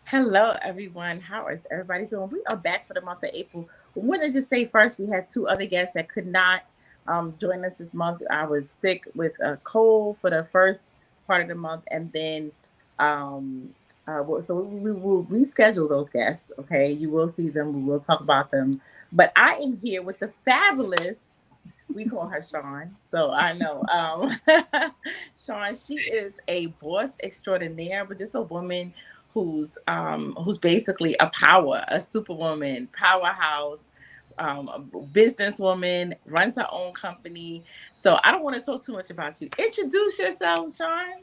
Hello, everyone. How is everybody doing? We are back for the month of April. I want to just say first, we had two other guests that could not join us this month. I was sick with a cold for the first part of the month, and then so we will reschedule those guests. Okay, you will see them. We will talk about them. But I am here with the fabulous. We call her Sean. So I know. Sean, she is a boss extraordinaire, but just a woman who's basically a superwoman, powerhouse, a businesswoman, runs her own company. So I don't want to talk too much about you. Introduce yourself, Sean.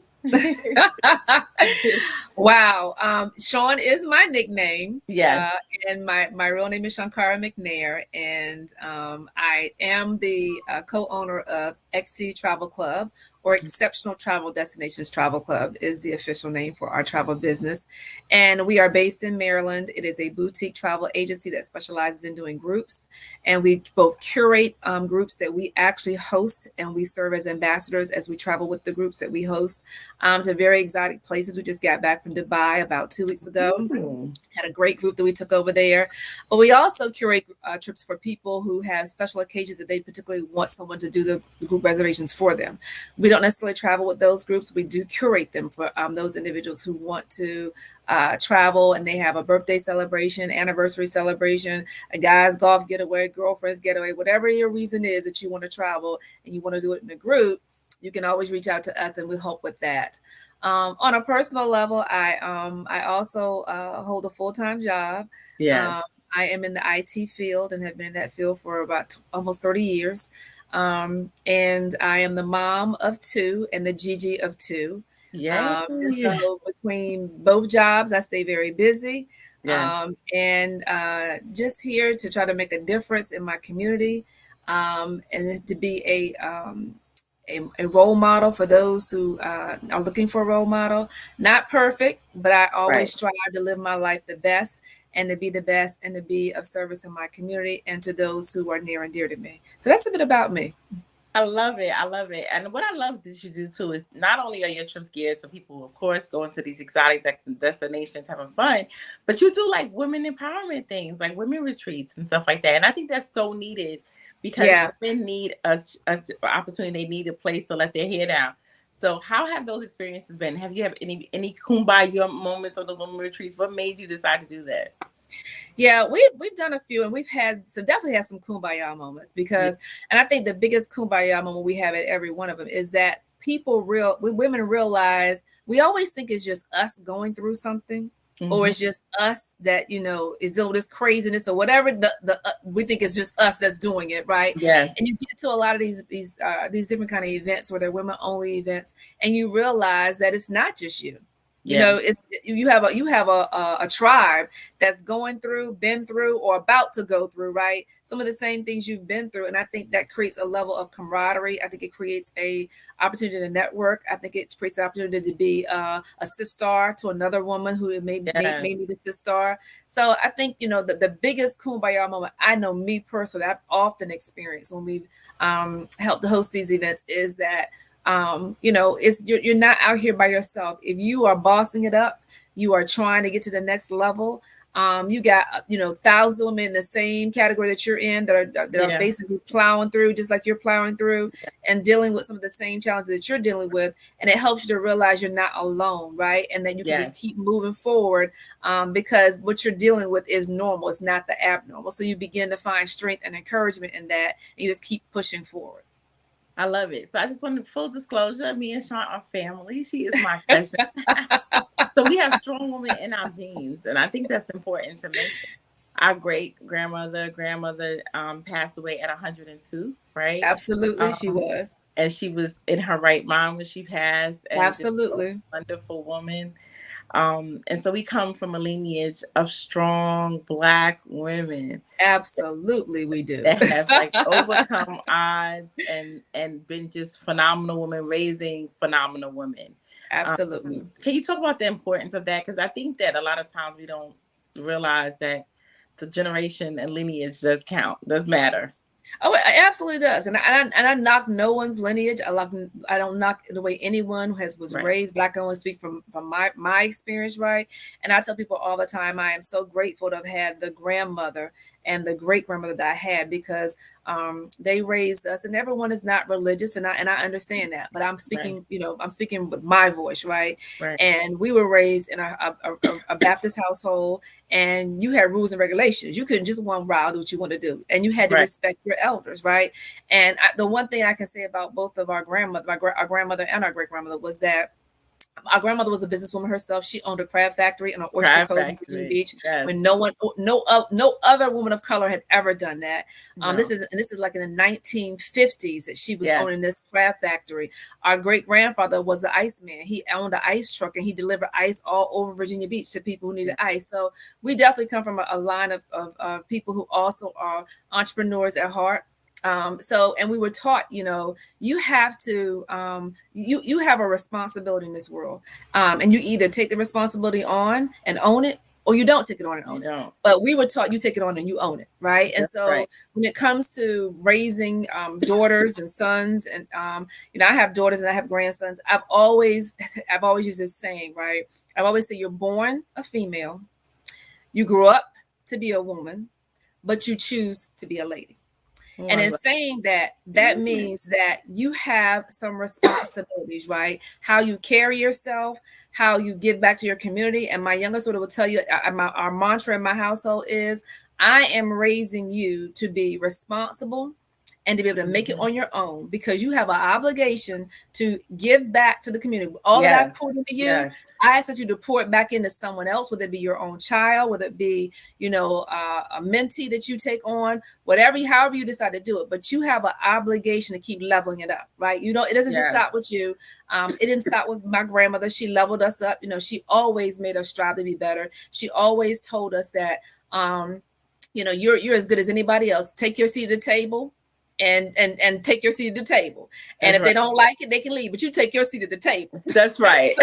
Wow. Sean is my nickname. Yes. And my real name is Shankara McNair. And I am the co-owner of XC Travel Club, or Exceptional Travel Destinations Travel Club is the official name for our travel business. And we are based in Maryland. It is a boutique travel agency that specializes in doing groups. And we both curate groups that we actually host, and we serve as ambassadors as we travel with the groups that we host to very exotic places. We just got back from Dubai about 2 weeks ago. Mm. Had a great group that we took over there. But we also curate trips for people who have special occasions that they particularly want someone to do the group reservations for them. We don't necessarily travel with those groups. We do curate them for those individuals who want to travel, and they have a birthday celebration, anniversary celebration, a guy's golf getaway, girlfriend's getaway, whatever your reason is that you want to travel and you want to do it in a group. You can always reach out to us and we'll help with that. On a personal level, I also hold a full-time job. Yes. Um, I am in the IT field and have been in that field for about almost 30 years. And I am the mom of two and the Gigi of two. Yay. And so between both jobs, I stay very busy, Yes. and just here to try to make a difference in my community, and to be a role model for those who are looking for a role model. Not perfect, but I Right. always strive to live my life the best and to be the best and to be of service in my community and to those who are near and dear to me. So that's a bit about me. I love it. I love it. And what I love that you do too is not only are your trips geared to people, of course, going to these exotic destinations, having fun, but you do like women empowerment things, like women retreats and stuff like that. And I think that's so needed because Yeah. women need a opportunity. They need a place to let their hair down. So, how have those experiences been? Have you have any kumbaya moments on the women retreats? What made you decide to do that? Yeah, we've done a few, and we've had some definitely had some kumbaya moments Yeah. because, and I think the biggest kumbaya moment we have at every one of them is that women realize we always think it's just us going through something, or Hmm. it's just us that is dealing with this craziness or whatever. We think it's just us that's doing it, right? Yes. And you get to a lot of these different kind of events where they're women only events, and you realize that it's not just you. Yeah. It's you have a tribe that's going through, been through, or about to go through, right? Some of the same things you've been through, and I think that creates a level of camaraderie. I think it creates a opportunity to network. I think it creates an opportunity to be a sister to another woman who Yes. may be the sister. So I think the biggest kumbaya moment I know me personally I've often experienced when we've helped to host these events is that it's you're not out here by yourself. If you are bossing it up, you are trying to get to the next level. You got thousands of women in the same category that you're in that are Yeah. basically plowing through just like you're plowing through and dealing with some of the same challenges that you're dealing with, and it helps you to realize you're not alone, right? And then you can just Yes. keep moving forward, because what you're dealing with is normal. It's not the abnormal. So you begin to find strength and encouragement in that, and you just keep pushing forward. I love it. So I just wanted full disclosure. Me and Sean are family. She is my cousin. So we have strong women in our genes. And I think that's important to mention. Our great grandmother passed away at 102, right? Absolutely, she Um, was. and she was in her right mind when she passed and just a Absolutely. wonderful woman. And so we come from a lineage of strong Black women Absolutely, we do. that have like overcome odds and been just phenomenal women raising phenomenal women. Absolutely. Can you talk about the importance of that? Because I think that a lot of times we don't realize that the generation and lineage does count, does matter. Oh, it absolutely does, and I knock no one's lineage. I don't knock the way anyone was Right. raised, but I can only speak from my experience, right? And I tell people all the time, I am so grateful to have had the grandmother and the great grandmother that I had, because they raised us, and everyone is not religious, and I understand that, but I'm Right. speaking, I'm speaking with my voice, right? Right. And we were raised in a Baptist household, and you had rules and regulations. You couldn't just one wild do what you want to do, and you had to Right. respect your elders, right? And the one thing I can say about both of our grandmother, our grandmother and our great grandmother, was that our grandmother was a businesswoman herself. She owned a crab factory and an oyster Crab cove in Virginia factory. Beach, Yes. when no other woman of color had ever done that. No. This is like in the 1950s that she was Yes. owning this crab factory. Our great grandfather was the iceman. He owned an ice truck, and he delivered ice all over Virginia Beach to people who needed ice. So we definitely come from a line of people who also are entrepreneurs at heart. And we were taught, you have to, you have a responsibility in this world, and you either take the responsibility on and own it, or you don't take it on and You own it. don't. But we were taught you take it on and you own it, right? And That's so right. when it comes to raising daughters and sons, and I have daughters and I have grandsons, I've always used this saying, right? I've always said, you're born a female, you grew up to be a woman, but you choose to be a lady. Oh, And I in love. saying that, that means that you have some responsibilities, right? How you carry yourself, how you give back to your community. And my youngest daughter will tell you, our mantra in my household is, I am raising you to be responsible and to be able to make it Mhm. on your own, because you have an obligation to give back to the community. All that I've Yes. poured into you, Yes. I expect you to pour it back into someone else, whether it be your own child, whether it be, a mentee that you take on, however you decide to do it. But you have an obligation to keep leveling it up, right? It doesn't just Yes. stop with you. It didn't stop with my grandmother. She leveled us up. She always made us strive to be better. She always told us that, you're as good as anybody else. Take your seat at the table, and take your seat at the table. And That's if they right. don't like it, they can leave. But you take your seat at the table. That's right.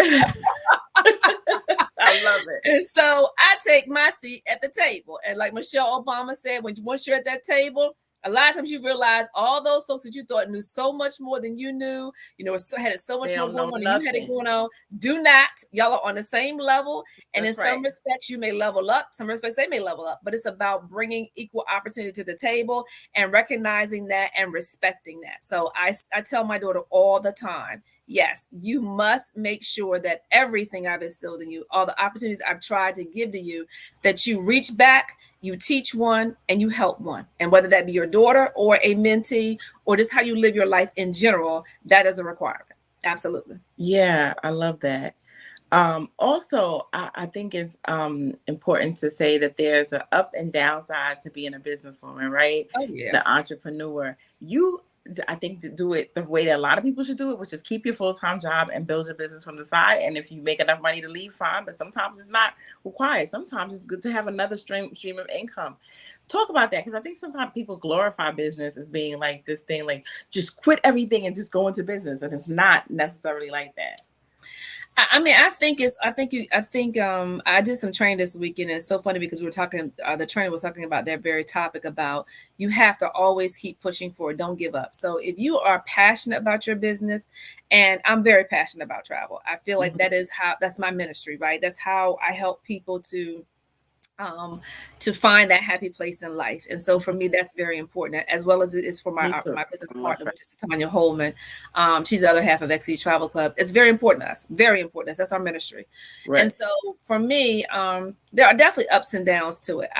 I love it. And so I take my seat at the table. And like Michelle Obama said, once you're at that table, a lot of times you realize all those folks that you thought knew so much more than you knew, had so much They more don't know going on than you had it nothing. going on. Do not. Y'all are on the same level. And in That's right. some respects, you may level up. Some respects, they may level up. But it's about bringing equal opportunity to the table and recognizing that and respecting that. So I tell my daughter all the time, yes, you must make sure that everything I've instilled in you, all the opportunities I've tried to give to you, that you reach back, you teach one, and you help one. And whether that be your daughter or a mentee, or just how you live your life in general, that is a requirement. Absolutely. Yeah, I love that. Also, I think it's important to say that there's an up and downside to being a businesswoman, right? Oh yeah. The entrepreneur. I think, to do it the way that a lot of people should do it, which is keep your full-time job and build your business from the side. And if you make enough money to leave, fine. But sometimes it's not required. Sometimes it's good to have another stream of income. Talk about that, because I think sometimes people glorify business as being like this thing, like just quit everything and just go into business, and it's not necessarily like that. I did some training this weekend, and it's so funny because we were talking, the trainer was talking about that very topic, about you have to always keep pushing forward, don't give up. So if you are passionate about your business, and I'm very passionate about travel, I feel like Mhm. that's my ministry, right? That's how I help people to find that happy place in life. And so for me, that's very important, as well as it is for Me too. my business I'm not partner, which is Tanya Holman. She's the other half of XC Travel Club. It's very important to us, very important to us. That's our ministry. And right. so for me, there are definitely ups and downs to it.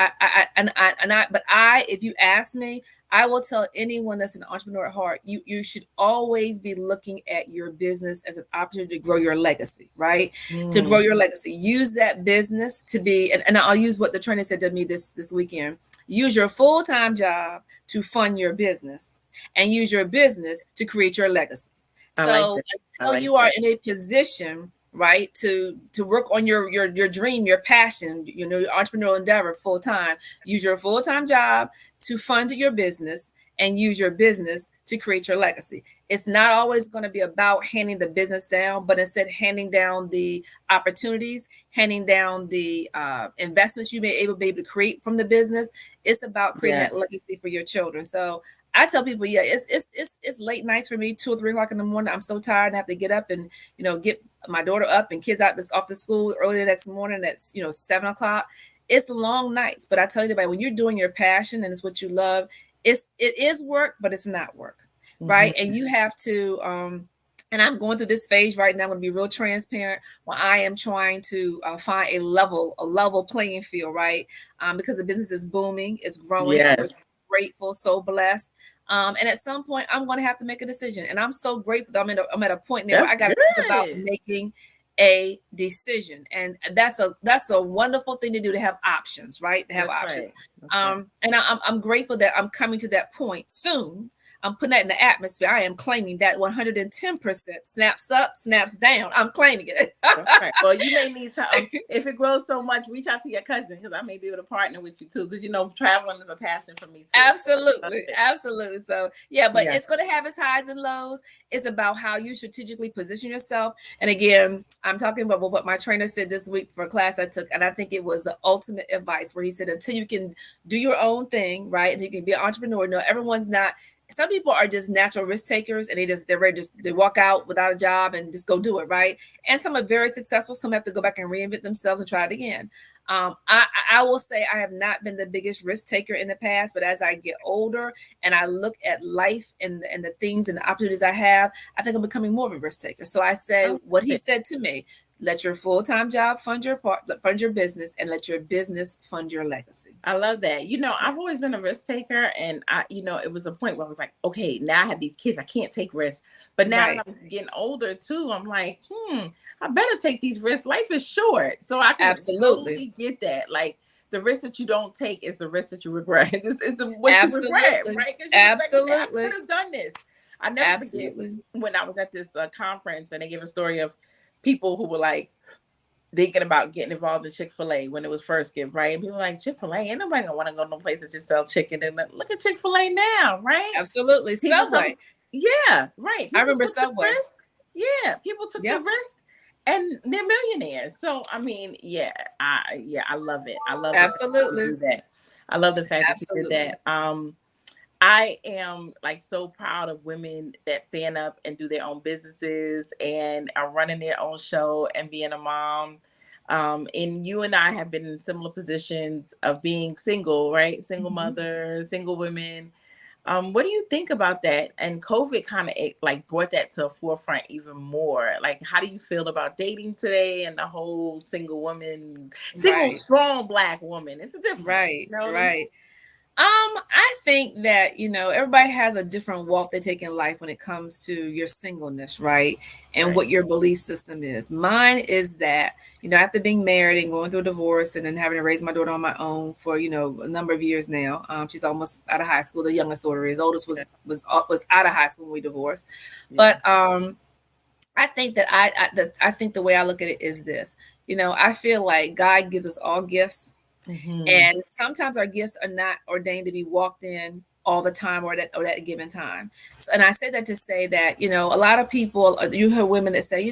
If you ask me, I will tell anyone that's an entrepreneur at heart, you should always be looking at your business as an opportunity to grow your legacy, right? To grow Mm, your legacy. Use that business to be, and I'll use what the trainer said to me this weekend. Use your full-time job to fund your business, and use your business to create your legacy. I like So that. I until like you are that. in a position, right, to work on your dream, your passion, your entrepreneurial endeavor full time, use your full-time job to fund your business, and use your business to create your legacy. It's not always going to be about handing the business down, but instead handing down the opportunities, handing down the investments you may be able to create from the business. It's about creating Yeah. that legacy for your children. So I tell people, yeah, it's late nights for me, 2 or 3 o'clock in the morning. I'm so tired and I have to get up and get my daughter up and kids out off to school early the next morning. That's 7 o'clock. It's long nights, but I tell you, everybody, when you're doing your passion and it's what you love, it is work, but it's not work, right? And you have to and I'm going through this phase right now. I'm going to be real transparent. Where I am trying to find a level playing field, right? Because the business is booming, it's growing, and we're Yes. grateful, so blessed. And at some point, I'm going to have to make a decision, and I'm so grateful that I'm at a point now where I That's got to think about good. making a decision, and that's a wonderful thing to do, to have options, right? To have That's options. right. That's right. And I'm grateful that I'm coming to that point soon. I'm putting that in the atmosphere. I am claiming that 110% snaps up, snaps down. I'm claiming it. That's right. Well, you may need to, if it grows so much, reach out to your cousin, because I may be able to partner with you too. Because traveling is a passion for me too. Absolutely, absolutely. So yeah, but Yes. it's going to have its highs and lows. It's about how you strategically position yourself. And again, I'm talking about what my trainer said this week for a class I took, and I think it was the ultimate advice, where he said, until you can do your own thing, right, and you can be an entrepreneur. No, everyone's not. Some people are just natural risk takers, and they're ready to they walk out without a job and just go do it, right? And some are very successful. Some have to go back and reinvent themselves and try it again. I will say I have not been the biggest risk taker in the past, but as I get older and I look at life and the things and the opportunities I have, I think I'm becoming more of a risk taker. So I say what he said to me: let your full-time job fund your business, and let your business fund your legacy. I love that. I've always been a risk taker, and it was a point where I was like, okay, now I have these kids, I can't take risks. But now Right. that I'm getting older too, I'm like, I better take these risks. Life is short, so I can Absolutely. totally get that. Like, the risk that you don't take is the risk that you regret. It's what you regret, Absolutely. right? Because you regret, you say, I Absolutely. could have done this. I never forget Absolutely. when I was at this conference, and they gave a story of people who were like thinking about getting involved in Chick-fil-A when it was first given, right? And people were like, Chick-fil-A, ain't nobody gonna want to go no place that just sell chicken. And look at Chick-fil-A now, right? Absolutely. People Subway. yeah, right. I People remember took the Subway. risk. Yeah, people took the Yep. risk, and they're millionaires. So I mean, I love it. I love the fact that you Absolutely. do that. I love the fact that you did Absolutely. that. I am like so proud of women that stand up and do their own businesses and are running their own show and being a mom. And you and I have been in similar positions of being single, right? Single mothers, single women. What do you think about that? And COVID kind of like brought that to a forefront even more. Like, how do you feel about dating today and the whole single woman, single Right. strong Black woman? It's a difference. Right. You know what I'm saying? Right. I think that, everybody has a different walk they take in life when it comes to your singleness, right? And Right. what your belief system is. Mine is that, after being married and going through a divorce and then having to raise my daughter on my own for, a number of years now. She's almost out of high school. The youngest daughter is. Oldest was out of high school when we divorced. Yeah. But I think that I think the way I look at it is this. I feel like God gives us all gifts, Mm-hmm. and sometimes our gifts are not ordained to be walked in all the time, or that given time. So, and I say that to say that, a lot of people, you hear women that say, I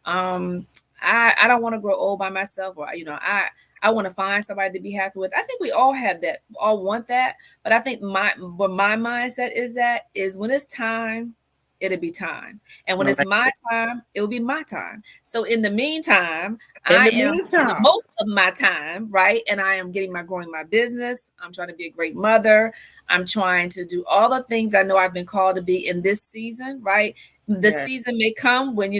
don't want to grow old by myself, or, I want to find somebody to be happy with. I think we all have that, all want that. But I think my mindset is when it's time, it'll be time. And when All it's right. my time, it'll be my time. So in the meantime, In I the am in the meantime, most of my time, right? And I am growing my business. I'm trying to be a great mother. I'm trying to do all the things I know I've been called to be in this season, right? The yes, season may come when,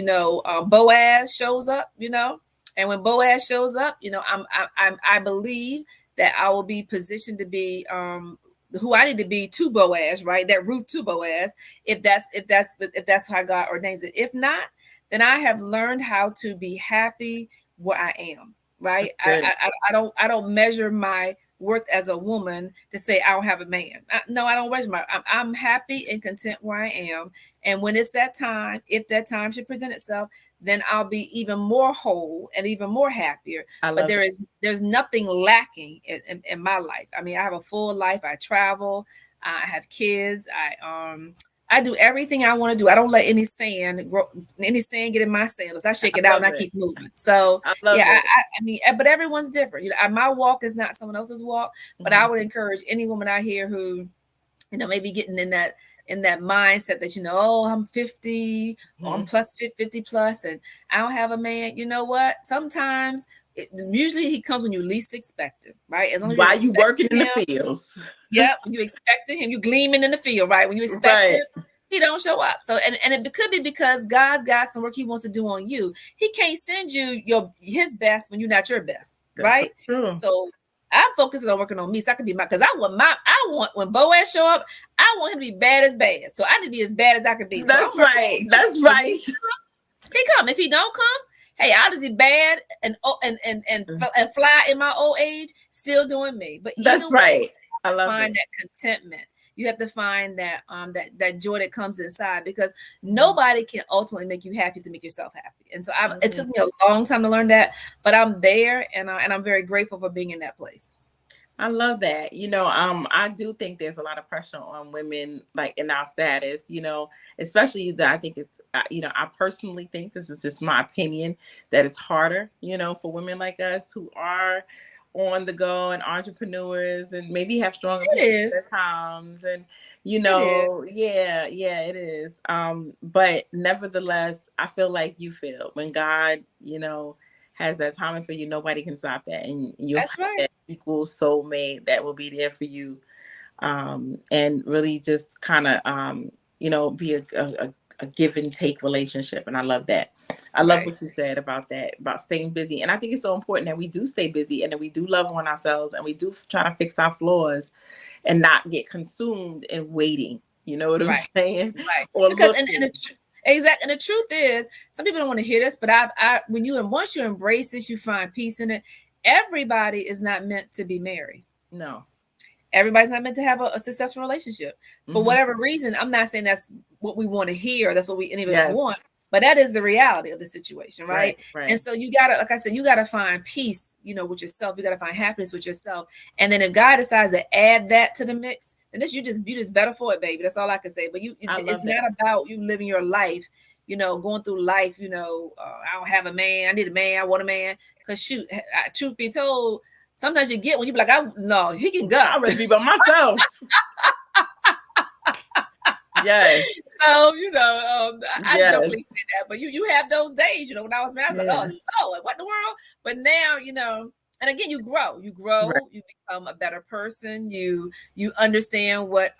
Boaz shows up, and when Boaz shows up, I believe that I will be positioned to be who I need to be to Boaz, right? That root to Boaz, if that's how God ordains it. If not, then I have learned how to be happy where I am, right? that's good. I don't measure my worth as a woman to say I don't have a man. No, I don't measure I'm happy and content where I am. And when it's that time, if that time should present itself, then I'll be even more whole and even more happier. I But love that. there's nothing lacking in my life. I mean, I have a full life. I travel. I have kids. I do everything I want to do. I don't let any sand get in my sails. I shake I it out love and I it. keep moving. So I yeah, love it. I mean, but everyone's different. My walk is not someone else's walk. But I Mhm. would encourage any woman out here who maybe getting in that mindset that, oh, I'm 50 or I'm Mhm. plus 50 plus and I don't have a man. You know what? Sometimes usually he comes when you least expect it, right? As long as you're While you working expecting in the him. fields. Yep, when you expecting him, you gleaming in the field, right? When you expect him, Right. he don't show up. So and it could be because God's got some work he wants to do on you. He can't send you his best when you're not your best, That's so right? true. So I'm focusing on working on me so I can be because I want when Boaz show up, I want him to be bad as bad. So I need to be as bad as I can be. So I'm That's working right. on me. That's So when right. he come, if he don't come, hey, I'll just be bad and fly in my old age, still doing me. But either That's way, right. I love find it. that contentment. You have to find that joy that comes inside because Mhm. nobody can ultimately make you happy to make yourself happy. And so it Mhm. took me a long time to learn that, but I'm there, and I'm very grateful for being in that place. I love that. I do think there's a lot of pressure on women, like in our status, especially that I think I personally think this is just my opinion that it's harder, for women like us who are on the go and entrepreneurs and maybe have strong It opinions is. at times. And, It is. yeah, it is. But nevertheless, I feel like you feel when God, has that timing for you, nobody can stop that. And you'll That's have right. that equal soulmate that will be there for you, and really just kind of, be a give and take relationship. And I love that. I love Right. what you said about that, about staying busy. And I think it's so important that we do stay busy and that we do love on ourselves and we do try to fix our flaws and not get consumed in waiting. You know what I'm Right. saying? Right. Or Because looking. exactly, and the truth is, some people don't want to hear this, but when you and once you embrace this, you find peace in it. Everybody is not meant to be married. No. Everybody's not meant to have a successful relationship for Hmm. whatever reason. I'm not saying that's what we want to hear. That's what any of us Yes. want, but that is the reality of the situation, right? Right. And Right. so you gotta, like I said, you gotta find peace, with yourself. You gotta find happiness with yourself. And then if God decides to add that to the mix, then you just better for it, baby. That's all I can say. But I it's love not that. about you living your life, going through life. I don't have a man. I need a man. I want a man. Cause shoot, truth be told, sometimes you get when you be like, no, he can go. I'd rather be by myself. Yes. So, I Yes. jokingly say that, but you have those days, when I was married, I was like, Yeah. oh Lord, what in the world? But now, and again, you Right. grow, you become a better person. You understand what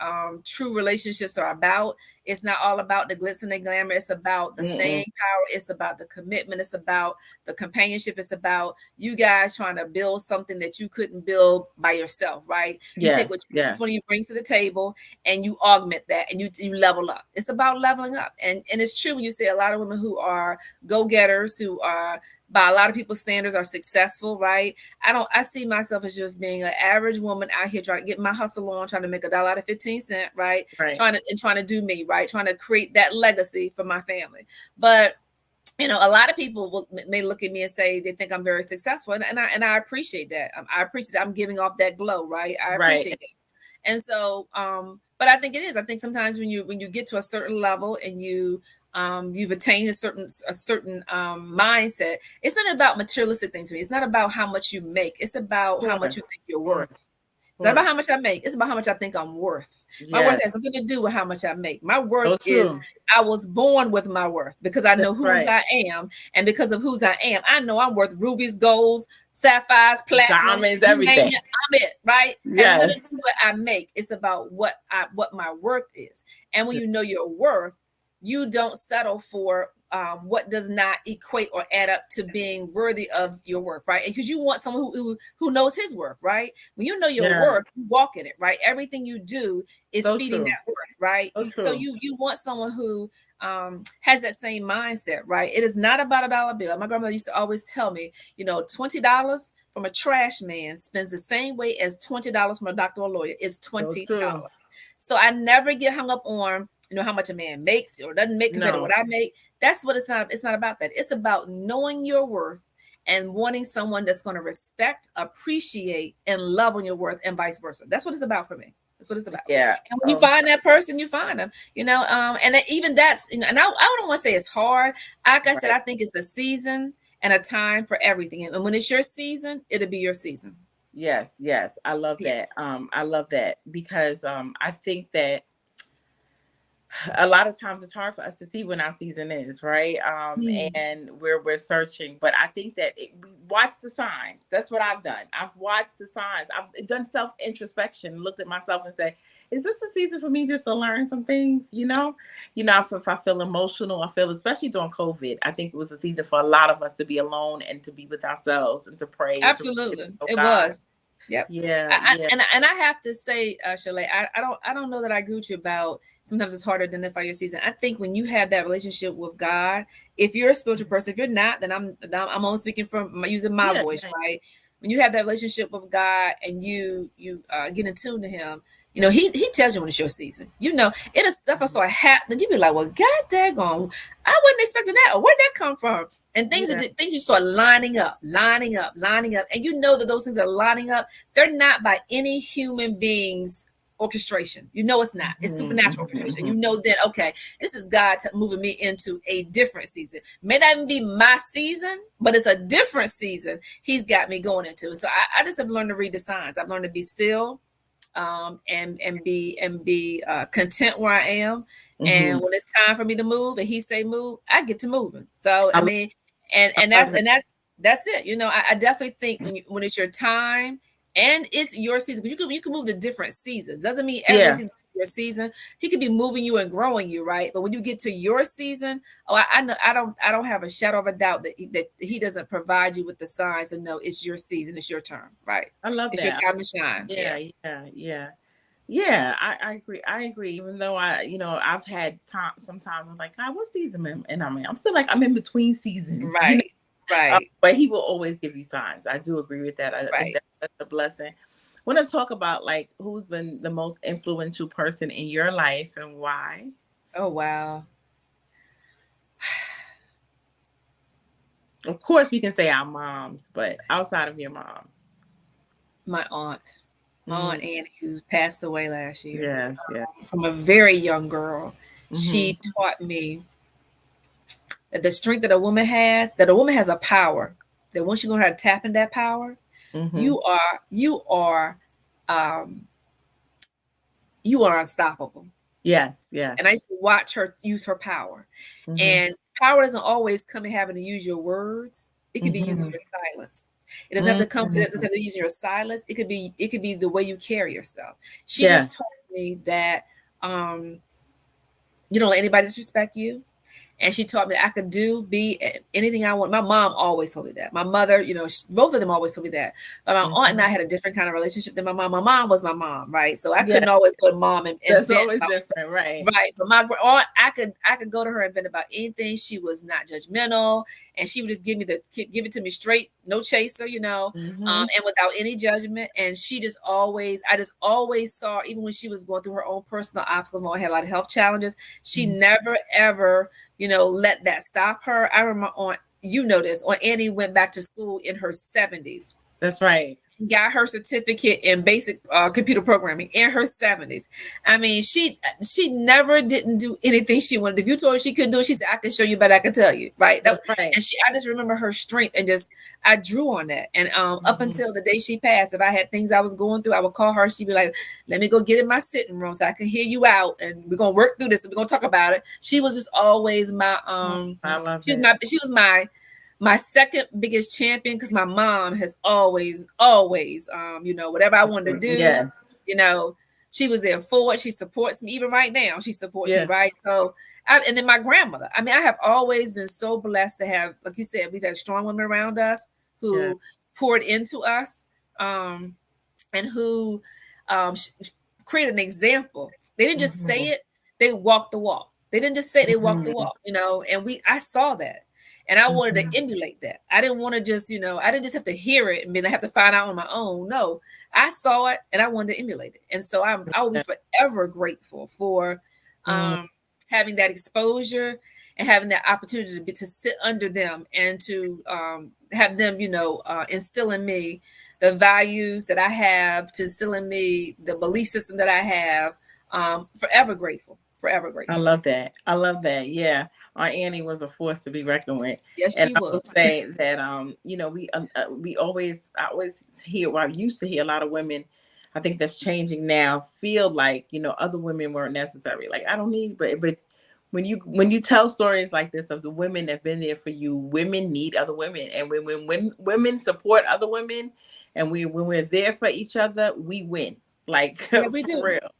true relationships are about. It's not all about the glitz and the glamour. It's about the Mm-mm. staying power. It's about the commitment. It's about the companionship. It's about you guys trying to build something that you couldn't build by yourself, right? You take what Yes. each one Yes. of you brings to the table and you augment that and you level up. It's about leveling up. And it's true when you say a lot of women who are go-getters, who are by a lot of people's standards are successful, right? I see myself as just being an average woman out here trying to get my hustle on, trying to make $1 out of 15 cents, right? Right. Trying to do me, right? Trying to create that legacy for my family. But a lot of people may look at me and say they think I'm very successful, and I appreciate that. I appreciate that I'm giving off that glow, right? I Right. appreciate that. And so, but I think it is. I think sometimes when you get to a certain level and you've attained a certain mindset, it's not about materialistic things to me. It's not about how much you make. It's about how much Of you think you're course. worth. It's not Of about how much I make. It's about how much I think I'm worth. My worth Yes. has nothing to do with how much I make. My worth So is true. I was born with my worth because I know That's whose right. I am. And because of whose I am, I know I'm worth rubies, golds, sapphires, platinum, Diamonds, you name everything. it, I'm it, right? Has nothing to Yes. do with what I make. It's about what my worth is. And when you know your worth, you don't settle for what does not equate or add up to being worthy of your worth, right? And because you want someone who knows his worth, right? When you know your Yes. worth, you walk in it, right? Everything you do is So feeding true. that worth, right? So So true. you want someone who has that same mindset, right? It is not about a dollar bill. My grandmother used to always tell me, $20 from a trash man spends the same way as $20 from a doctor or lawyer. It's So true. $20. So I never get hung up on how much a man makes or doesn't make compared to No. what I make. That's what it's not. It's not about that. It's about knowing your worth and wanting someone that's going to respect, appreciate, and love on your worth, and vice versa. That's what it's about for me. That's what it's about. Yeah. And when you Oh, find that person, you find them. And even that's, and I don't want to say it's hard. Like I said, right. I think it's a season and a time for everything. And when it's your season, it'll be your season. Yes, yes. I love Yeah. that. I love that because I think that a lot of times it's hard for us to see when our season is, right? Mm. And we're searching, but I think that we watch the signs. That's what I've done. I've watched the signs. I've done self introspection, looked at myself and said, is this a season for me just to learn some things? If I feel emotional, I feel, especially during COVID, I think it was a season for a lot of us to be alone and to be with ourselves and to pray and to Absolutely, know it God. was. Yep. Yeah, yeah, And I have to say, Shalay, I don't know that I agree with you about sometimes it's hard to identify your season. I think when you have that relationship with God, if you're a spiritual person, if you're not, then I'm only speaking from using my yeah, voice, yeah. right? When you have that relationship with God and you get in tune to Him, you know He tells you when it's your season. You know, it is stuff that start happening. You be like, well, God daggone, I wasn't expecting that, or where'd that come from? And Yeah. things just start lining up, and you know that those things are lining up. They're not by any human being's orchestration. You know it's not. It's Mhm, supernatural mhm, orchestration. mhm. You know that, okay, this is God moving me into a different season. May not even be my season, but it's a different season He's got me going into. So I just have learned to read the signs. I've learned to be still, and be content where I am. And Mhm. when it's time for me to move and He say move, I get to moving. So I I love, mean, and I and love that's it. and that's that's it. You know, I definitely think when it's your time and it's your season, because you can move to different seasons. Doesn't mean every Yeah, season is your season. He could be moving you and growing you, right? But when you get to your season, oh, I know I don't have a shadow of a doubt that he doesn't provide you with the signs and know it's your season, it's your turn, right? I love It's your that. time to shine. Yeah, Yeah. yeah, yeah. Yeah, I agree. I agree. Even though I've had time sometimes I'm like, God, what season am I in? I feel like I'm in between seasons. Right. Right. But He will always give you signs. I do agree with that. I think Right. that's a blessing. I want to talk about like who's been the most influential person in your life and why. Oh wow. Of course, we can say our moms, but outside of your mom. My aunt. My Mm, aunt Annie, who passed away last year. yes, yeah. From a very young girl. Hmm. She taught me that the strength that a woman has a power. That once you learn how to tap in that power, Hmm. you are you are unstoppable. Yes, yes. And I used to watch her use her power. Hmm. And power doesn't always come in having to use your words. It could be using Hmm. your silence. It doesn't have to come. It doesn't Hmm. have to be using your silence. It could be the way you carry yourself. She Yeah. just taught me that um, you don't let anybody disrespect you. And she taught me I could be anything I want. My mom always told me that. My mother, both of them always told me that. But my aunt and Hmm. I had a different kind of relationship than my mom. My mom was my mom, right? So I Yeah. couldn't always go to mom and That's vent always about. different, right? Right, but my aunt, I could go to her and vent about anything. She was not judgmental, and she would just give it to me straight, no chaser, Hmm. and without any judgment. And I just always saw, even when she was going through her own personal obstacles. My aunt had a lot of health challenges. She never ever, let that stop her. I remember this. Aunt Annie went back to school in her 70s, That's right. got her certificate in basic computer programming in her 70s. I mean, she never didn't do anything she wanted. If you told her she couldn't do it, she said, I can show you, but I can tell you, right? That's right. And I just remember her strength, and just I drew on that. And up Hmm. until the day she passed, if I had things I was going through, I would call her. She'd be like, let me go get in my sitting room so I can hear you out, and we're gonna work through this, and we're gonna talk about it. She was just always my Oh, I love she was that. my second biggest champion, because my mom has always, whatever I wanted to do, Yes. you know, she was there for it. She supports me. Even right now, she supports me, Yes. right? So, and then my grandmother. I mean, I have always been so blessed to have, like you said, we've had strong women around us Yeah. who poured into us, um, and who created an example. They didn't just say Hmm. it; they walked the walk. They didn't just say it, they walked the Hmm. walk, and I saw that. And I wanted Hmm. to emulate that. I didn't want to just, I didn't just have to hear it and then I have to find out on my own. No, I saw it and I wanted to emulate it. And so I will be forever grateful for Hmm. um, having that exposure and having that opportunity to sit under them and to have them, instill in me the values that I have, to instill in me the belief system that I have. Forever grateful. Forever I grateful. love that. I love that. Yeah. Aunt Annie was a force to be reckoned with. Yes, And she I was. will say that we always I always hear, well, I used to hear a lot of women, I think that's changing now, feel like, other women weren't necessary. Like, I don't need, but when you tell stories like this of the women that have been there for you, women need other women. And when women support other women, and when we're there for each other, we win. Like, Yeah, we for do. real.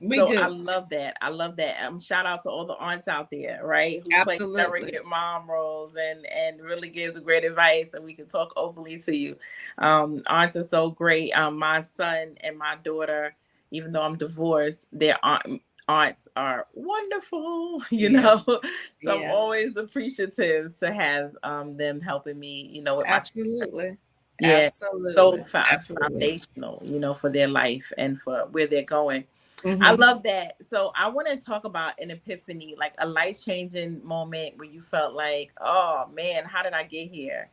We So I do. love that. I love that. Shout out to all the aunts out there, right, who play Absolutely. surrogate mom roles and really give the great advice, and we can talk openly to you. Aunts are so great. My son and my daughter, even though I'm divorced, their aunts are wonderful. Yeah. So I'm Yeah. always appreciative to have them helping me, with my children. Absolutely. Yeah, so Absolutely. Absolutely. foundational, for their life and for where they're going. I Mm-hmm. love that. So I want to talk about an epiphany, like a life-changing moment where you felt like, oh man, how did I get here?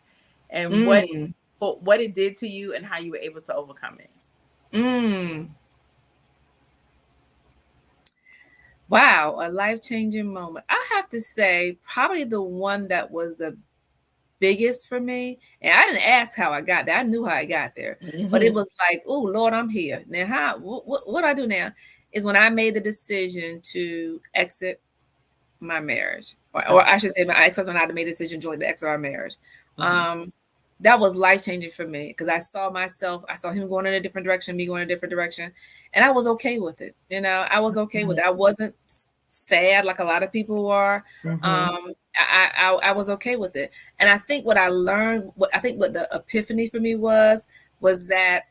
And Mm. what it did to you and how you were able to overcome it. Mm. Wow, a life-changing moment. I have to say, probably the one that was the biggest for me. And I didn't ask how I got there. I knew how I got there. But it Hmm. was like, oh Lord, I'm here. Now how what do I do now? Is when I made the decision to exit my marriage. Or I should say my ex-husband and I made a decision jointly to exit our marriage. Hmm. That was life-changing for me because I saw him going in a different direction, me going in a different direction, and I was okay with it. I was okay with it. I wasn't sad like a lot of people are. Hmm. I was okay with it. And I think what I learned, what the epiphany for me was that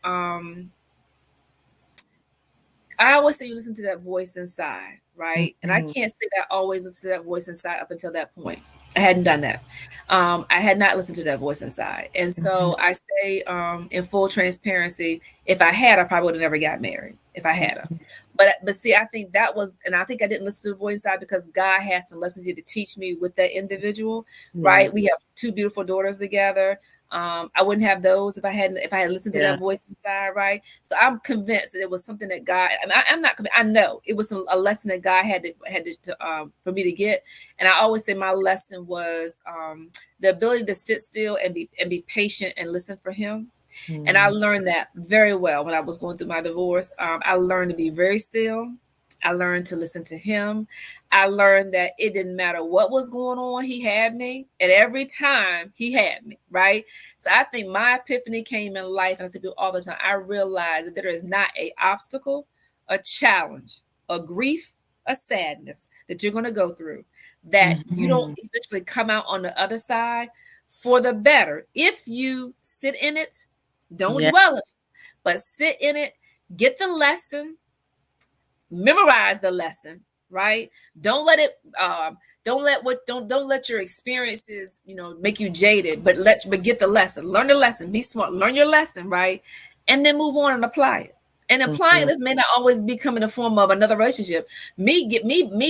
I always say you listen to that voice inside, right? And I Hmm. can't say that I always listen to that voice inside up until that point. I hadn't done that. I had not listened to that voice inside. And Hmm. so I say, in full transparency, if I had, I probably would have never got married if I had her. But see, I think that was, and I think I didn't listen to the voice inside because God had some lessons here to teach me with that individual, Yeah. right? We have two beautiful daughters together. I wouldn't have those if I had listened to Yeah. that voice inside, right? So I'm convinced that it was something that God. I mean, I'm not convinced. I know it was a lesson that God had to for me to get. And I always say my lesson was the ability to sit still and be patient and listen for Him. And I Hmm. learned that very well when I was going through my divorce. I learned to be very still. I learned to listen to him. I learned that it didn't matter what was going on, he had me. And every time he had me, right? So I think my epiphany came in life, and I tell people all the time, I realized that there is not a obstacle, a challenge, a grief, a sadness that you're going to go through that you don't Hmm. eventually come out on the other side for the better if you sit in it. Don't Yeah. dwell in it, but sit in it, get the lesson, memorize the lesson, right? Don't let it don't let your experiences, make you jaded, but get the lesson. Learn the lesson, be smart, learn your lesson, right? And then move on and apply it. And applying Hmm. this may not always be come in the form of another relationship. Me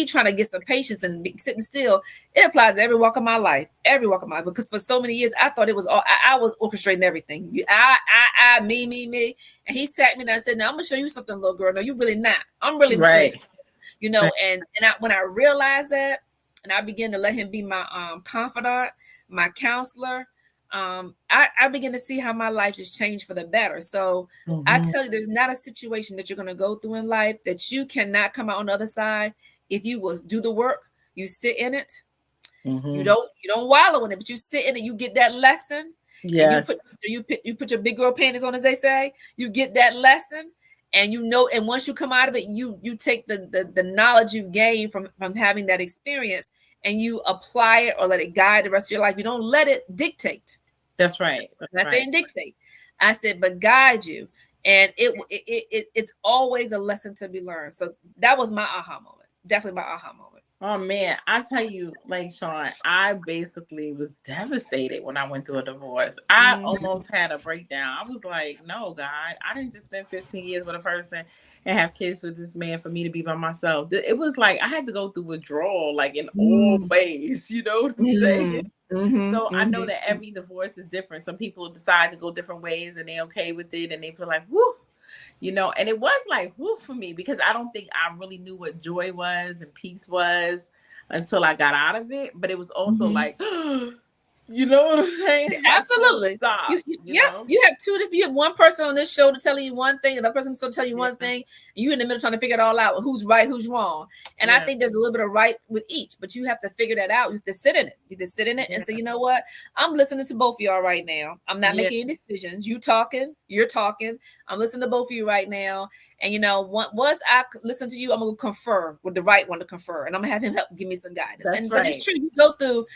trying to get some patience and sitting still. It applies to every walk of my life, every walk of my life. Because for so many years, I thought it was all I was orchestrating everything. Me. And he sat me down and said, "Now I'm gonna show you something, little girl. No, you really not. I'm really wanting to, Right. Right. when I realized that, and I began to let him be my confidant, my counselor, I began to see how my life just changed for the better. So I Hmm. tell you, there's not a situation that you're going to go through in life that you cannot come out on the other side if you will do the work. You sit in it. You Hmm. don't wallow in it, but you sit in it. You get that lesson, and Yes. you put your big girl panties on, as they say. You get that lesson, and and once you come out of it, you take the knowledge you gain from having that experience, and you apply it or let it guide the rest of your life. You don't let it dictate. That's right. That's I'm not right. saying dictate. I said, but guide you, and it's always a lesson to be learned. So that was my aha moment. Definitely my aha moment. Oh man, I tell you, like Sean, I basically was devastated when I went through a divorce. I Mhm. almost had a breakdown. I was like, no, God, I didn't just spend 15 years with a person and have kids with this man for me to be by myself. It was like I had to go through withdrawal, like in all Mm. ways. You know what I'm saying? Mm. Mhm. So I know Mhm. that every divorce is different. Some people decide to go different ways and they're okay with it and they feel like, whoo, and it was like whoo for me because I don't think I really knew what joy was and peace was until I got out of it. But it was also Mhm. like, you know what I'm saying? Like, full Absolutely. stop, you Yep. know? You have you have one person on this show to tell you one thing, another person to tell you Yeah. one thing. You in the middle trying to figure it all out. Who's right, who's wrong. And I Yeah. think there's a little bit of right with each, but you have to figure that out. You have to sit in it. You have to sit in it and say, Yeah. you know what? I'm listening to both of y'all right now. I'm not Yeah. making any decisions. You talking, you're talking. I'm listening to both of you right now. And once I listen to you, I'm gonna confer with the right one to confer, and I'm gonna have him help give me some guidance. That's But right. it's true. You go through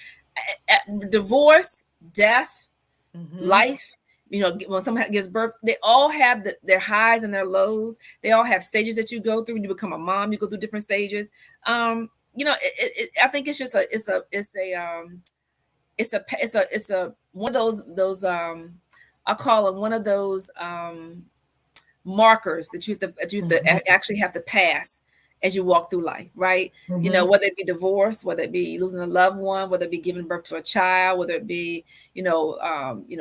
divorce, death, Mm-hmm. life. When someone gives birth, they all have their highs and their lows. They all have stages that you go through. When you become a mom, you go through different stages. I think it's just it's a one of those I call them one of those markers that you actually have to pass as you walk through life, right? Mm-hmm. Whether it be divorce, whether it be losing a loved one, whether it be giving birth to a child, whether it be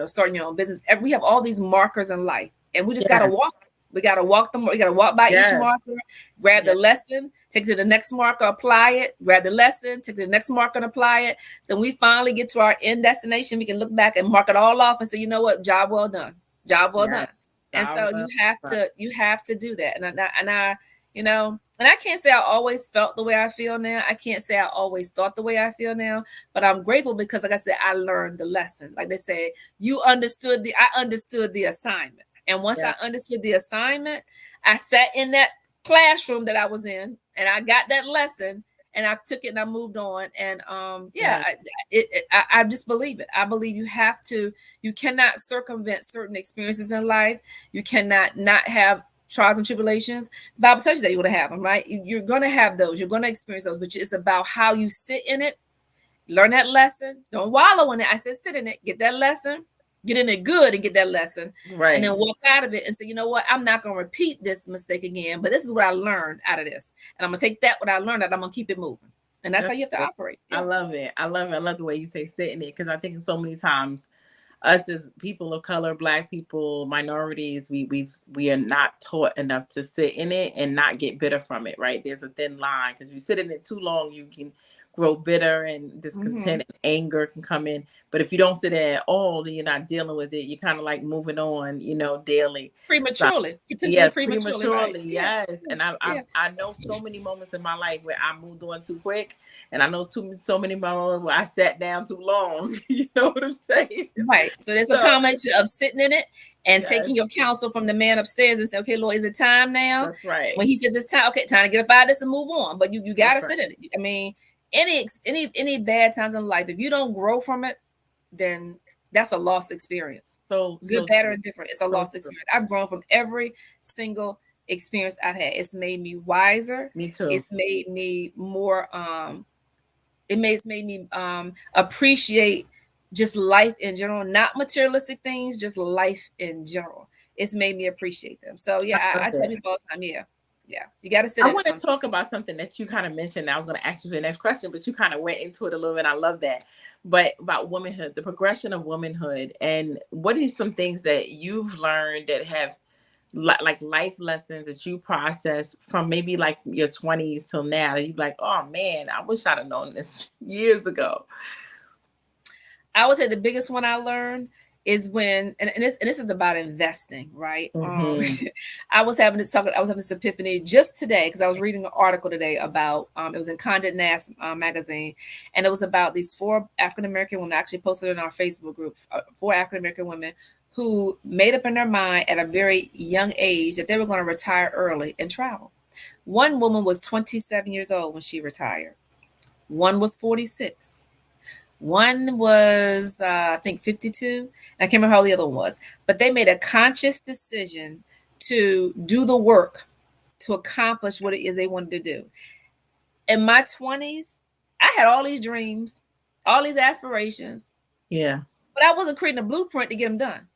starting your own business. We have all these markers in life, and we just got to Yes. walk. We got to walk them. We got to walk by each Yes. marker, grab the Yes. lesson, take it to the next marker, apply it, grab the lesson, take it to the next marker and apply it. So when we finally get to our end destination, we can look back and mark it all off and say, you know what, job well done, job well Yes. done. And so Right. you have to do that. And I can't say I always felt the way I feel now. I can't say I always thought the way I feel now, but I'm grateful because, like I said, I learned the lesson. Like they say, I understood the assignment. And once Yeah. I understood the assignment, I sat in that classroom that I was in and I got that lesson and I took it and I moved on. And Yeah. I just believe it. I believe you cannot circumvent certain experiences in life. You cannot not have trials and tribulations. The Bible tells you that you're going to have them, right? You're going to have those. You're going to experience those, but it's about how you sit in it, learn that lesson. Don't wallow in it. I said sit in it, get that lesson, get in it good and get that lesson, and Right. then walk out of it and say, you know what? I'm not going to repeat this mistake again, but this is what I learned out of this. And I'm going to take what I learned out, I'm going to keep it moving. And that's how you have to operate. I Yeah. love it. I love it. I love the way you say sit in it, because I think so many times us as people of color, Black people, minorities, we are not taught enough to sit in it and not get bitter from it. Right? There's a thin line, because if you sit in it too long, you can grow bitter and discontent and anger can come in. But if you don't sit in it at all, then you're not dealing with it. You're kind of like moving on, daily. So Potentially yeah, prematurely, right? prematurely, Yeah. yes. And Yeah. I know so many moments in my life where I moved on too quick, and I know so many moments where I sat down too long. You know what I'm saying? Right. So there's a So combination of sitting in it and yes, taking your counsel from the man upstairs and say, okay, Lord, is it time now? that's right. When he says it's time, okay, time to get up out of this and move on. But you got to That's right. sit in it. I mean, any bad times in life, if you don't grow from it, then that's a lost experience. Good, bad, or True. indifferent. It's a So lost true. experience. I've grown from every single experience I've had. It's made me wiser. Me too. It's made me more made me appreciate just life in general, not materialistic things, just life in general. It's made me appreciate them. So I yeah, love I tell it. people all the time, yeah, you got to sit I in it want to sometimes. talk about something that you kind of mentioned. I was going to ask you the next question, but you kind of went into it a little bit. I love that. But about womanhood, the progression of womanhood, and what are some things that you've learned that have like life lessons that you process from maybe like your 20s till now, that you're like, oh man, I wish I'd have known this years ago. I would say the biggest one I learned is when, and this is about investing, right? Mm-hmm. I was having this epiphany just today because I was reading an article today about it was in Condé Nast magazine, and it was about these 4 African American women. I actually posted it in our Facebook group. 4 African American women who made up in their mind at a very young age that they were going to retire early and travel. One woman was 27 years old when she retired. One was 46. One was, I think, 52. I can't remember how the other one was, but they made a conscious decision to do the work to accomplish what it is they wanted to do. In my 20s, I had all these dreams, all these aspirations. Yeah. But I wasn't creating a blueprint to get them done.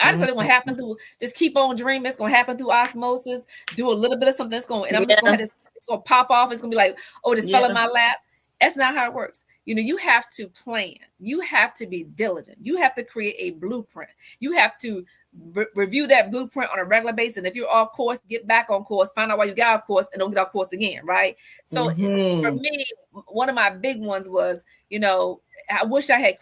I just thought it would happen through just keep on dreaming. It's going to happen through osmosis. Do a little bit of something. And I'm just going to have this. It's going to pop off. It's going to be like, oh, this fell in my lap. That's not how it works. you have to plan. You have to be diligent. You have to create a blueprint. You have to review that blueprint on a regular basis. And if you're off course, get back on course, find out why you got off course, and don't get off course again, right? So for me, one of my big ones was, I wish I had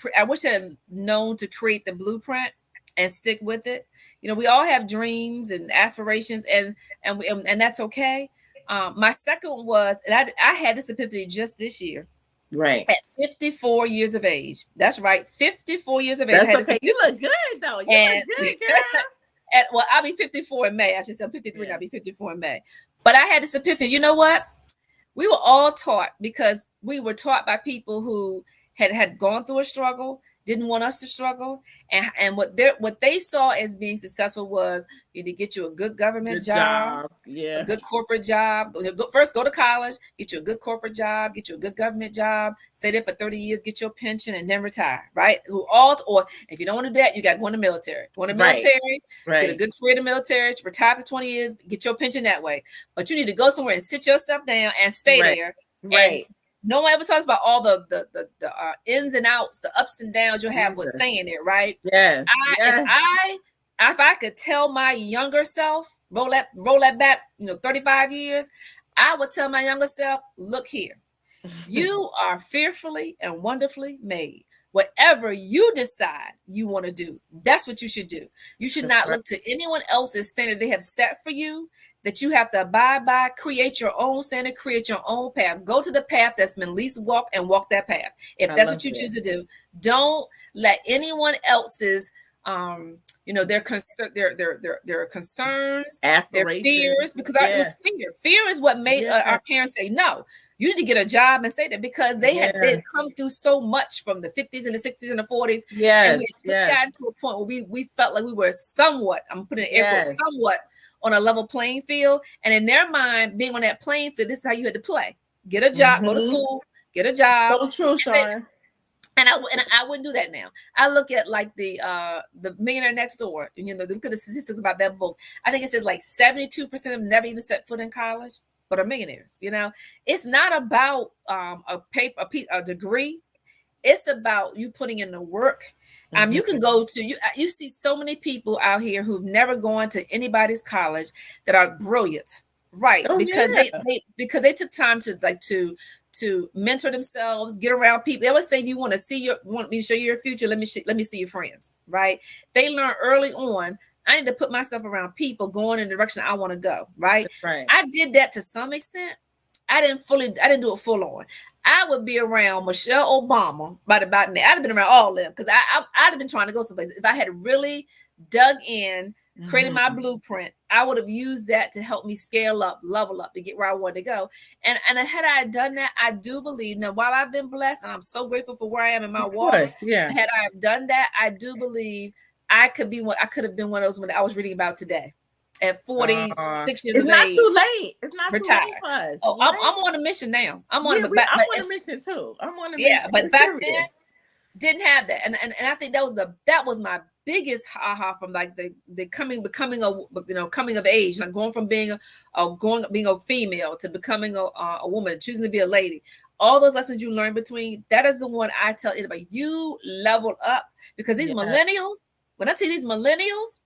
known to create the blueprint and stick with it. We all have dreams and aspirations, and that's okay. My second was, and I had this epiphany just this year. Right. At 54 years of age. That's right. 54 years of age. That's okay. You look good, though. You look good, girl. Well, I'll be 54 in May. I should say I'm 53 and I'll be 54 in May. But I had this epiphany. You know what? We were all taught, because we were taught by people who had gone through a struggle, didn't want us to struggle, and what they saw as being successful was you to get you a good government job, a good corporate job. First, go to college, get you a good corporate job, get you a good government job, stay there for 30 years, get your pension, and then retire. Right? Or if you don't want to do that, you got to go in the military. Go in the military, get a good career in the military, retire for 20 years, get your pension that way. But you need to go somewhere and sit yourself down and stay there. Right. No one ever talks about all the ins and outs, the ups and downs you'll have with staying there, right? Yes. If I could tell my younger self, roll that back, 35 years, I would tell my younger self, look here, you are fearfully and wonderfully made. Whatever you decide you want to do, that's what you should do. You should not look to anyone else's standard they have set for you, that you have to abide by. Create your own standard, create your own path. Go to the path that's been least walked and walk that path. If that's what you choose to do, don't let anyone else's their concerns, their fears, because it was fear. Fear is what made our parents say, no, you need to get a job and say that, because they had come through so much from the 50s and the 60s and the 40s. And we had just gotten to a point where we felt like we were somewhat, I'm putting in air quotes, somewhat on a level playing field. And in their mind, being on that playing field, this is how you had to play. Get a job, go to school, get a job. So true, Sean. And I wouldn't do that now. I look at like the Millionaire Next Door, and look at the statistics about that book. I think it says like 72% of them never even set foot in college, but are millionaires. It's not about a degree. It's about you putting in the work. You can go to you see so many people out here who've never gone to anybody's college that are brilliant, right? Because they took time to mentor themselves, get around people. They always say, if you want me to show you your future, let me see your friends, right? They learn early on, I need to put myself around people going in the direction I want to go, right? Right. I did that to some extent. I didn't do it full on. I would be around Michelle Obama right about now. I'd have been around all of them, because I'd have been trying to go someplace. If I had really dug in, created my blueprint, I would have used that to help me scale up, level up, to get where I wanted to go. And had I done that, I do believe, now while I've been blessed, and I'm so grateful for where I am in my walk, had I have done that, I do believe I could have been one of those when I was reading about today. At 46 years of age. It's not too late. It's not too late for us. Oh, right? I'm on a mission now. I'm on a mission too. I'm on a mission. Yeah, but back then didn't have that. And I think that was my biggest aha from like the becoming of age, like going from being a female to becoming a woman, choosing to be a lady. All those lessons you learn between, that is the one I tell anybody, you level up, because these millennials, when I tell these millennials,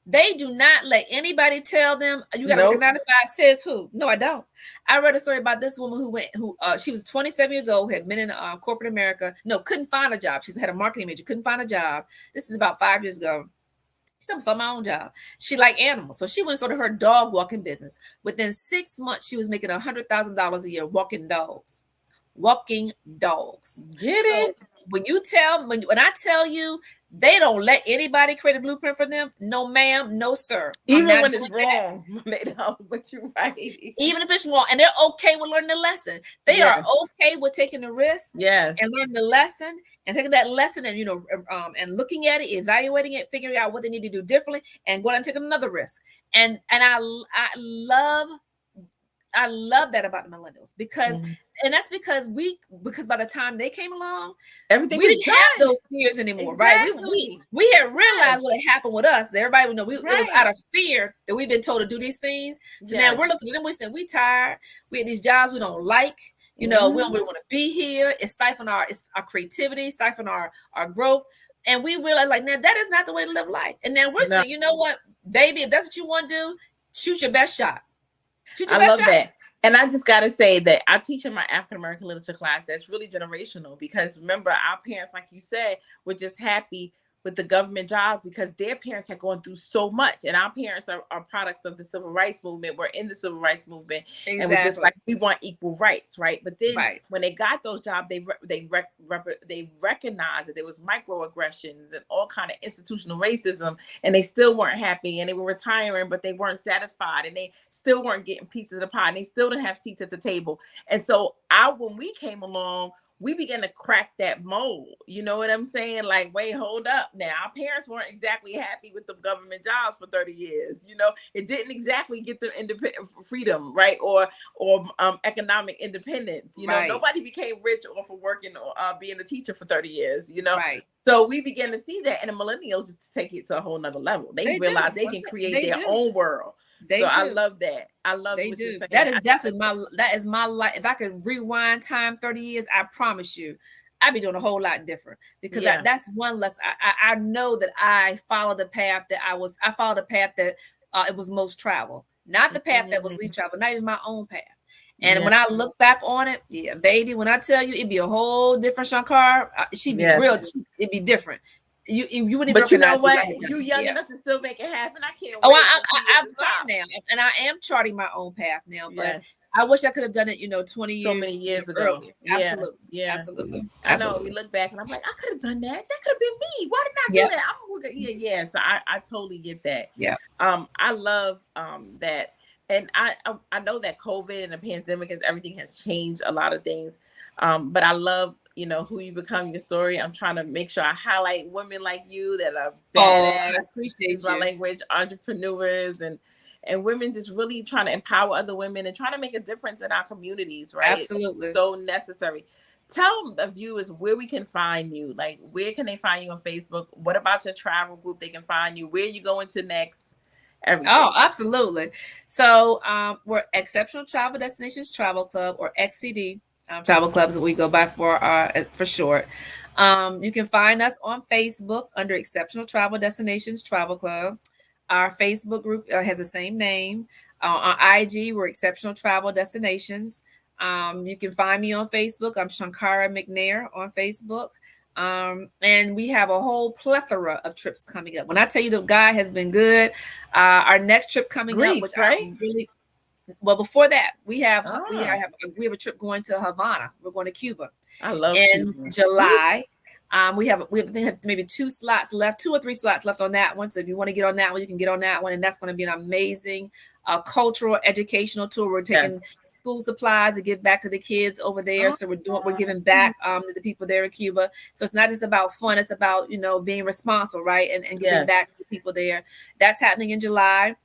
they do not let anybody tell them you got to work 9 to 5. Says who? No, I don't. I read a story about this woman who she was 27 years old, had been in corporate America. No, couldn't find a job. She had a marketing major, couldn't find a job. This is about 5 years ago. She said, "I'm my own job." She liked animals, so she went and started her dog walking business. Within 6 months, she was making $100,000 a year walking dogs. Get it? When I tell you, they don't let anybody create a blueprint for them. No, ma'am. No, sir. Even when it's wrong, they don't. But you're right. Even if it's wrong, and they're okay with learning the lesson. They are okay with taking the risk. Yes. And learning the lesson, and taking that lesson, and and looking at it, evaluating it, figuring out what they need to do differently, and going and taking another risk. And I love that about the millennials, because and that's because by the time they came along, everything we didn't have those fears anymore, right? We had realized what had happened with us. That everybody would know it was out of fear that we've been told to do these things. So now we're looking at them, we said we tired. We had these jobs we don't like. You know, we don't Mhm. really want to be here. It's our creativity, stifling our growth. And we realize like, now that is not the way to live life. And then we're No, saying, you know what, baby, if that's what you want to do, shoot your best shot. Shoot your I best love shot. that. And I just got to say that I teach in my African American literature class that's really generational because remember, our parents, like you said, were just happy with the government jobs because their parents had gone through so much. And our parents are products of the civil rights movement. We're in the civil rights movement and we're just Exactly. like, we want equal rights, right? But then Right. when they got those jobs, they recognized that there was microaggressions and all kind of institutional racism, and they still weren't happy, and they were retiring but they weren't satisfied, and they still weren't getting pieces of the pie, and they still didn't have seats at the table. And so when we came along, we began to crack that mold. You know what I'm saying? Like, wait, hold up. Now, our parents weren't exactly happy with the government jobs for 30 years. You know, it didn't exactly get them independent freedom, right? Or economic independence. You know, Right. nobody became rich off of working or being a teacher for 30 years. You know, Right. so we began to see that, and the millennials just take it to a whole nother level. They They do. realize they can create They their do. own world. So They I do. love that. I love They what you're do. saying. That is definitely that is my life. If I could rewind time 30 years, I promise you, I'd be doing a whole lot different because Yeah. that's one less. I know that I followed the path that I followed the path that it was most traveled, not the path that was Mhm. least traveled, not even my own path. And Yeah. when I look back on it, yeah, baby, when I tell you it'd be a whole different Shankar, she'd be real Yes. cheap. It'd be different. You wouldn't even But you know recognize me if I what? had done You it. young Yeah. enough to still make it happen. I can't Oh, wait to be at I've the learned top. now, and I am charting my own path now. But Yes. I wish I could have done it, 20 So many years, years ago. earlier. Yeah. Absolutely, Yeah. absolutely, I know. We absolutely. look back and I'm like, I could have done that. That could have been me. Why didn't I do Yep, that? Yeah, yeah. So I totally get that. yep. I love that. And I know that COVID and the pandemic and everything has changed a lot of things. But I love, who you become, your story. I'm trying to make sure I highlight women like you that are Oh, I badass, use appreciate my you. language, entrepreneurs and women just really trying to empower other women and trying to make a difference in our communities, right? Absolutely. So necessary. Tell the viewers where we can find you. Like, where can they find you on Facebook? What about your travel group? They can find you. Where you going to next? Oh, Everything. absolutely. So we're Exceptional Travel Destinations Travel Club, or XCD Travel Clubs, that we go by for short. You can find us on Facebook under Exceptional Travel Destinations Travel Club. Our Facebook group has the same name. On IG, we're Exceptional Travel Destinations. You can find me on Facebook. I'm Shankara McNair on Facebook. And we have a whole plethora of trips coming up. When I tell you the guy has been good, our next trip coming up, which Greece, right? I'm really well. Before that, Ah, we have a trip going to Havana. We're going to Cuba I love in Cuba. Ooh, July. We have maybe 2 slots left, 2 or 3 slots left on that one. So if you want to get on that one, you can get on that one, and that's going to be an amazing cultural educational tour. We're yes. taking school supplies to give back to the kids over there. Oh, So we're giving back to the people there in Cuba. So it's not just about fun; it's about being responsible, right, and giving back yes. to the people there. That's happening in July.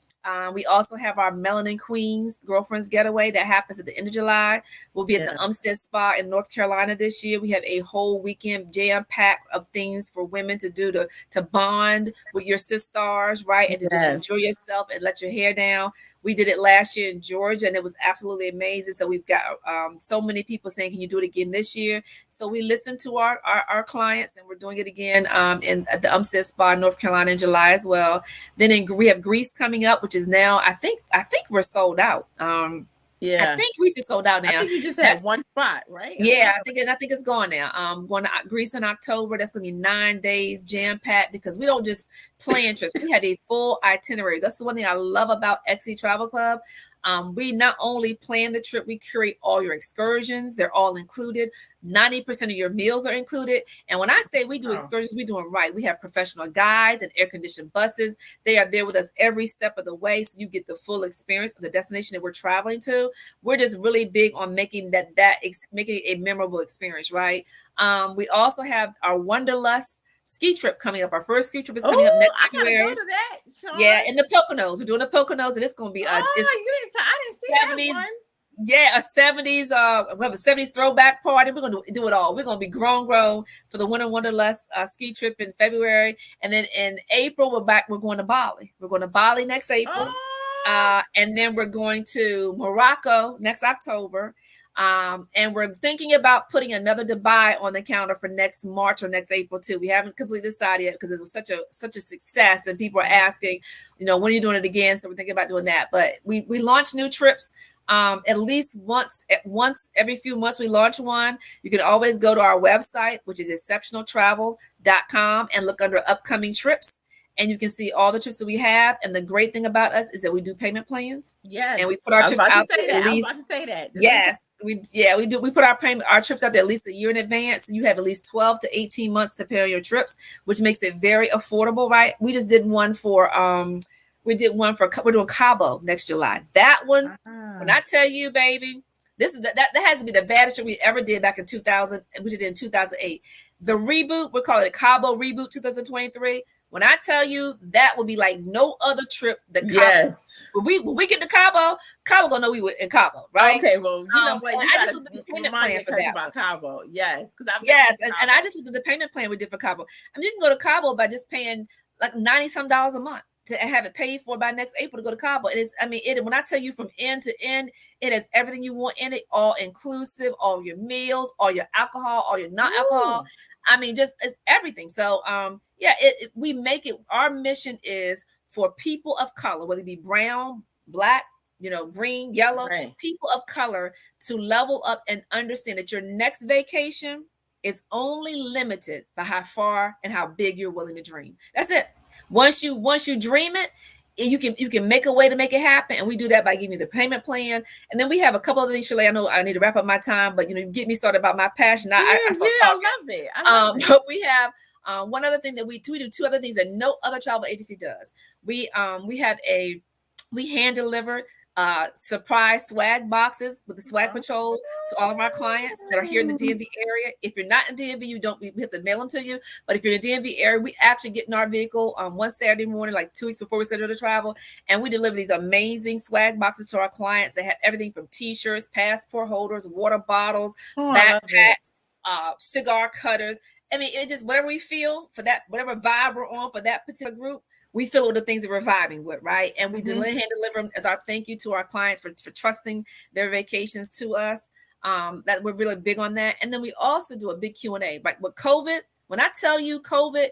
We also have our Melanin Queens Girlfriends Getaway that happens at the end of July. We'll be at the Yeah. Umstead Spa in North Carolina this year. We have a whole weekend jam packed of things for women to do to bond with your sisters, right? And to just Yes. enjoy yourself and let your hair down. We did it last year in Georgia, and it was absolutely amazing. So we've got so many people saying, "Can you do it again this year?" So we listened to our clients, and we're doing it again at the Umstead Spa in North Carolina in July as well. Then we have Greece coming up, which is now I think we're sold out. I Yeah. think Greece is sold out I now. think you just had That's one spot, right? I yeah, think that I think it's gone now. Going to Greece in October. That's gonna be 9 days jam packed because we don't just plan trips. We have a full itinerary. That's the one thing I love about XC Travel Club. We not only plan the trip, we curate all your excursions. They're all included. 90% of your meals are included. And when I say we do oh, excursions, we do them right. We have professional guides and air conditioned buses. They are there with us every step of the way, so you get the full experience of the destination that we're traveling to. We're just really big on making making it a memorable experience, right? We also have our Wanderlust ski trip coming up. Our first ski trip is coming up oh, next I gotta go February. to that, Yeah, Sean. in the Poconos. We're doing the Poconos, and it's going to be it's Oh, I didn't see that 70s. one. Yeah, a 70s. We have a 70s throwback party. We're going to do it all. We're going to be grown for the Winter Wanderlust ski trip in February, and then in April we're back. We're going to Bali. We're going to Bali next April, Oh, and then we're going to Morocco next October. And we're thinking about putting another Dubai on the calendar for next March or next April too. We haven't completely decided yet because it was such a success, and people are asking, when are you doing it again? So we're thinking about doing that. But we launch new trips. At least once every few months we launch one. You can always go to our website, which is exceptionaltravel.com, and look under upcoming trips, and you can see all the trips that we have. And the great thing about us is that we do payment plans. Yes, And we put our I was trips about out to say there that. at least. I was about to say that. Yes, we do. We put our trips out there at least a year in advance. So you have at least 12 to 18 months to pay your trips, which makes it very affordable, right? We just did one for we're doing Cabo next July. That one, when I tell you, baby, this is that has to be the baddest trip we ever did back in 2000. We did it in 2008. The reboot, we're calling it Cabo Reboot 2023. When I tell you, that will be like no other trip that Cabo. Yes. When we get to Cabo gonna know we were in Cabo, right? Okay, well, you know what? You I just got looked at the to payment remind plan me for that about Cabo. Yes, because and I just looked at the payment plan we did for Cabo. I mean, you can go to Cabo by just paying like $90-some a month to have it paid for by next April to go to Cabo. And when I tell you from end to end, it has everything you want in it, all inclusive, all your meals, all your alcohol, all your non-alcohol. I mean, just it's everything. So, we make it. Our mission is for people of color, whether it be brown, black, green, yellow, people of color to level up and understand that your next vacation is only limited by how far and how big you're willing to dream. That's it. Once you dream it, you can make a way to make it happen, and we do that by giving you the payment plan. And then we have a couple of things, Shirley. I know I need to wrap up my time, but get me started about my passion. I love it. I love it. But we have one other thing that we do two other things that no other travel agency does. We hand deliver surprise swag boxes with the swag patrol to all of our clients that are here in the DMV area. If you're not in DMV, we have to mail them to you. But if you're in the DMV area, we actually get in our vehicle one Saturday morning, like 2 weeks before we schedule to travel, and we deliver these amazing swag boxes to our clients. They have everything from t-shirts, passport holders, water bottles, backpacks, cigar cutters. I mean, it just whatever we feel for that, whatever vibe we're on for that particular group, we fill it with the things that we're vibing with, right? And we hand deliver them as our thank you to our clients for trusting their vacations to us. That we're really big on that. And then we also do a big Q&A. Like with COVID, when I tell you COVID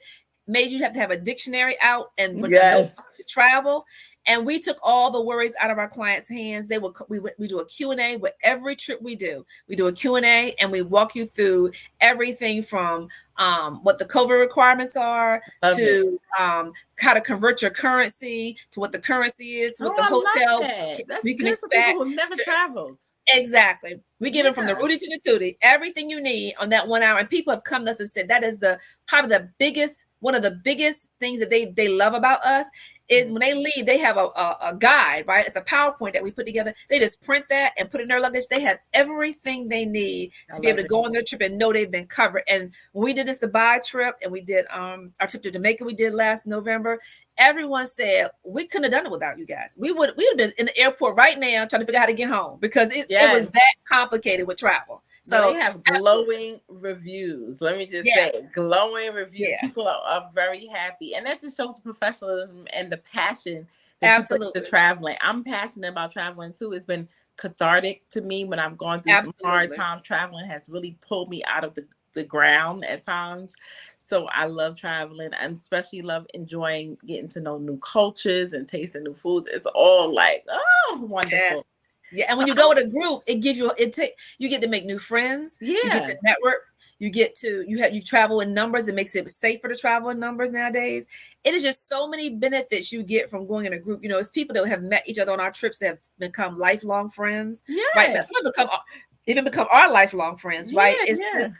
made you have to have a dictionary out and with the to travel. And we took all the worries out of our clients' hands. We do a Q&A with every trip we do. We do a Q&A and we walk you through everything from what the COVID requirements are to how to convert your currency to what the currency is, to what the hotel we can expect. For people who never traveled. Exactly. We give them from the Rudy to the Tootie, everything you need on that 1 hour. And people have come to us and said that is probably one of the biggest things that they love about us is when they leave, they have a guide, right? It's a PowerPoint that we put together. They just print that and put it in their luggage. They have everything they need to be able to go on their trip and know they've been covered. And when we did this Dubai trip and we did our trip to Jamaica, we did last November, everyone said we couldn't have done it without you guys. We would have been in the airport right now trying to figure out how to get home because it was that complicated with travel. So they have glowing reviews. Let me just say, glowing reviews. Yeah. People are very happy, and that just shows the professionalism and the passion that you put into traveling. I'm passionate about traveling too. It's been cathartic to me when I've gone through some hard time. Traveling has really pulled me out of the ground at times. So I love traveling and especially love enjoying getting to know new cultures and tasting new foods. It's all like, oh, wonderful. Yes. Yeah, and when you go with a group, it gives you you get to make new friends. Yeah, you get to network. You travel in numbers. It makes it safer to travel in numbers nowadays. It is just so many benefits you get from going in a group. It's people that have met each other on our trips that have become lifelong friends. Yeah, right. Some even become our lifelong friends, right? And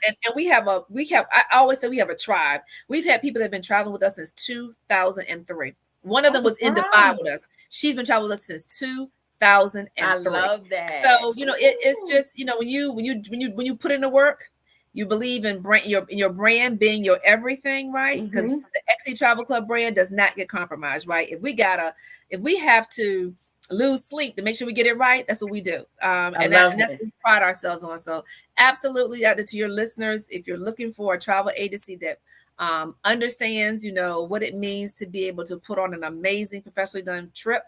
I always say we have a tribe. We've had people that have been traveling with us since 2003. One of them was in Dubai with us. She's been traveling with us since 2003. I love that. So it's just when you put in the work, you believe in your brand being your everything, right? Because the XC Travel Club brand does not get compromised, right? If we have to lose sleep to make sure we get it right, that's what we do. And that's what we pride ourselves on. So absolutely, to your listeners, if you're looking for a travel agency that understands, what it means to be able to put on an amazing professionally done trip,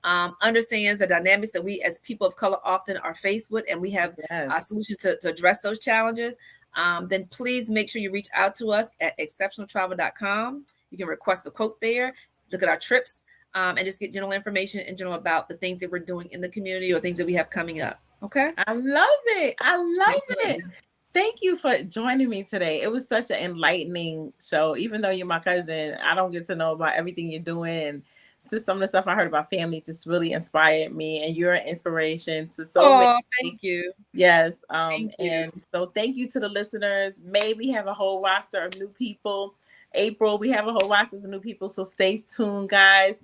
understands the dynamics that we as people of color often are faced with, and we have Yes. solutions to address those challenges, then please make sure you reach out to us at exceptionaltravel.com. You can request a quote there, look at our trips, and just get general information in general about the things that we're doing in the community or things that we have coming up. Okay? I love it. I love it. Absolutely. Thank you for joining me today. It was such an enlightening show. Even though you're my cousin, I don't get to know about everything you're doing. And just some of the stuff I heard about family just really inspired me. And you're an inspiration to so many. Oh, thank you. Yes. Thank you. And so thank you to the listeners. May we have a whole roster of new people. April, we have a whole roster of new people. So stay tuned, guys.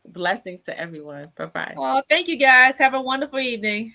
Blessings to everyone. Bye bye. Oh, thank you guys. Have a wonderful evening.